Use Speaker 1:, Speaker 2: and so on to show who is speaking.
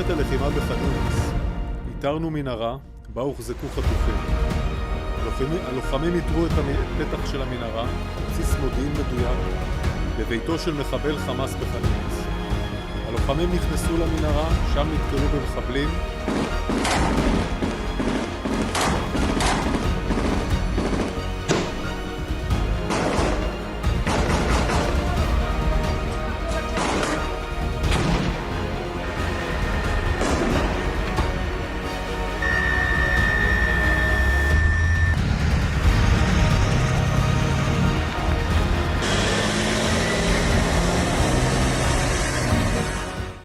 Speaker 1: את הלחימה בח'אן-יונס, איתרנו מנהרה בה הוחזקו חטופים. הלוחמים איתרו את הפתח של המנהרה, בסיס מודיעין מדויק, בביתו של מחבל חמאס בח'אן-יונס. הלוחמים נכנסו למנהרה, שם נתקלו במחבלים